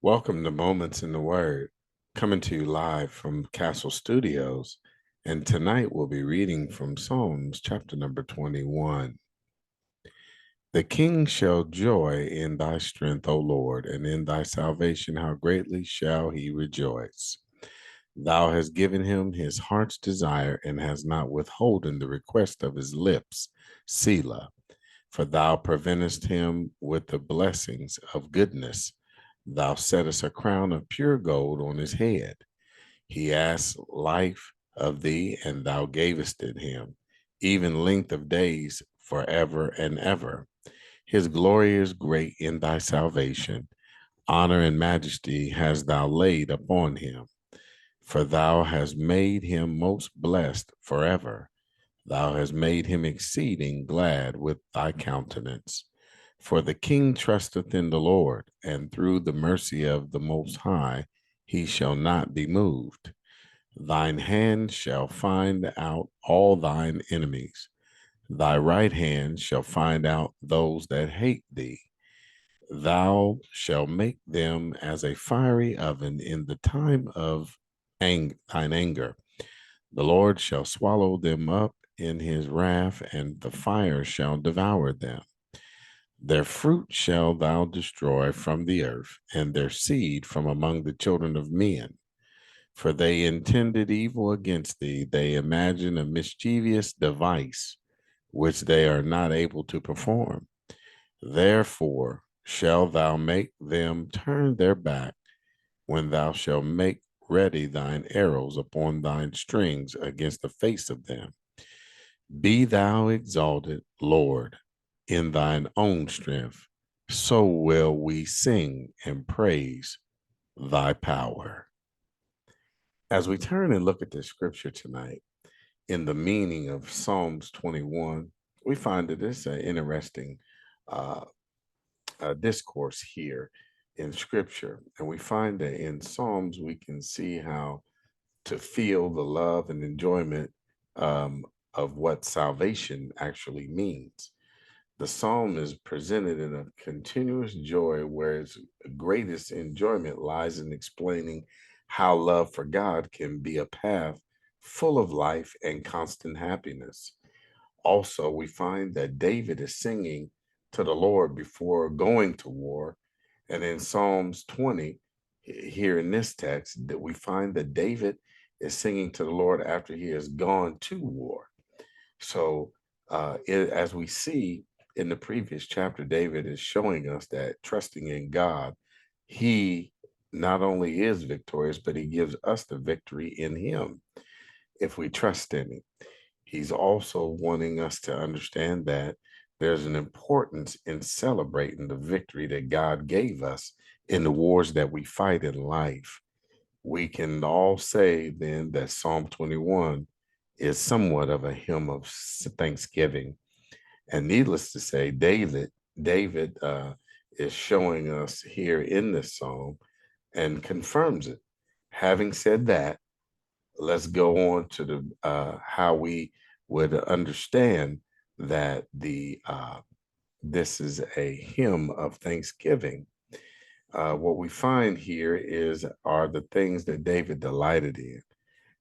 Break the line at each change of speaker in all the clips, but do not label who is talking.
Welcome to Moments in the Word, coming to you live from Castle Studios. And tonight we'll be reading from Psalms chapter number 21. The king shall joy in thy strength, O Lord, and in thy salvation, how greatly shall he rejoice. Thou hast given him his heart's desire, and hast not withholden the request of his lips. Selah. For thou preventest him with the blessings of goodness. Thou settest a crown of pure gold on his head. He asked life of thee, and thou gavest it him, even length of days forever and ever. His glory is great in thy salvation. Honor and majesty hast thou laid upon him. For thou hast made him most blessed forever. Thou hast made him exceeding glad with thy countenance. For the king trusteth in the Lord, and through the mercy of the Most High he shall not be moved. Thine hand shall find out all thine enemies. Thy right hand shall find out those that hate thee. Thou shalt make them as a fiery oven in the time of thine anger. The Lord shall swallow them up in his wrath, and the fire shall devour them. Their fruit shalt thou destroy from the earth, and their seed from among the children of men. For they intended evil against thee, they imagine a mischievous device, which they are not able to perform. Therefore shalt thou make them turn their back, when thou shalt make ready thine arrows upon thine strings against the face of them. Be thou exalted, Lord, in thine own strength. So will we sing and praise thy power. As we turn and look at this scripture tonight, in the meaning of Psalms 21, we find that it's an interesting uh, discourse here in scripture. And we find that in Psalms, we can see how to feel the love and enjoyment um, of what salvation actually means. The psalm is presented in a continuous joy, where its greatest enjoyment lies in explaining how love for God can be a path full of life and constant happiness. Also, we find that David is singing to the Lord before going to war. And in Psalms 20, here in this text, that we find that David is singing to the Lord after he has gone to war. So, as we see in the previous chapter, David is showing us that trusting in God, he not only is victorious, but he gives us the victory in him if we trust in him. He's also wanting us to understand that there's an importance in celebrating the victory that God gave us in the wars that we fight in life. We can all say then that Psalm 21 is somewhat of a hymn of thanksgiving. And needless to say, David is showing us here in this psalm and confirms it. Having said that, let's go on to the how we would understand that the this is a hymn of thanksgiving. What we find here is are the things that David delighted in.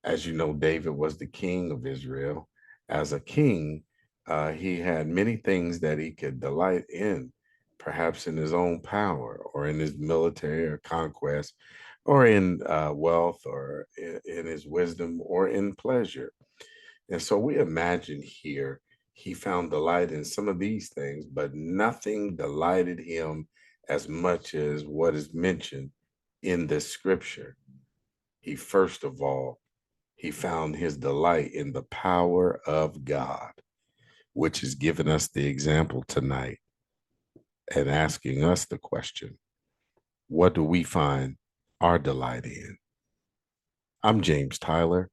As you know, David was the king of Israel. As a king, he had many things that he could delight in, perhaps in his own power or in his military or conquest, or in wealth or in his wisdom or in pleasure. And so we imagine here he found delight in some of these things, but nothing delighted him as much as what is mentioned in this scripture. He first of all, he found his delight in the power of God, which has given us the example tonight and asking us the question, what do we find our delight in? I'm James Tyler,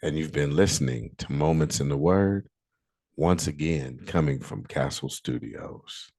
and you've been listening to Moments in the Word, once again coming from Castle Studios.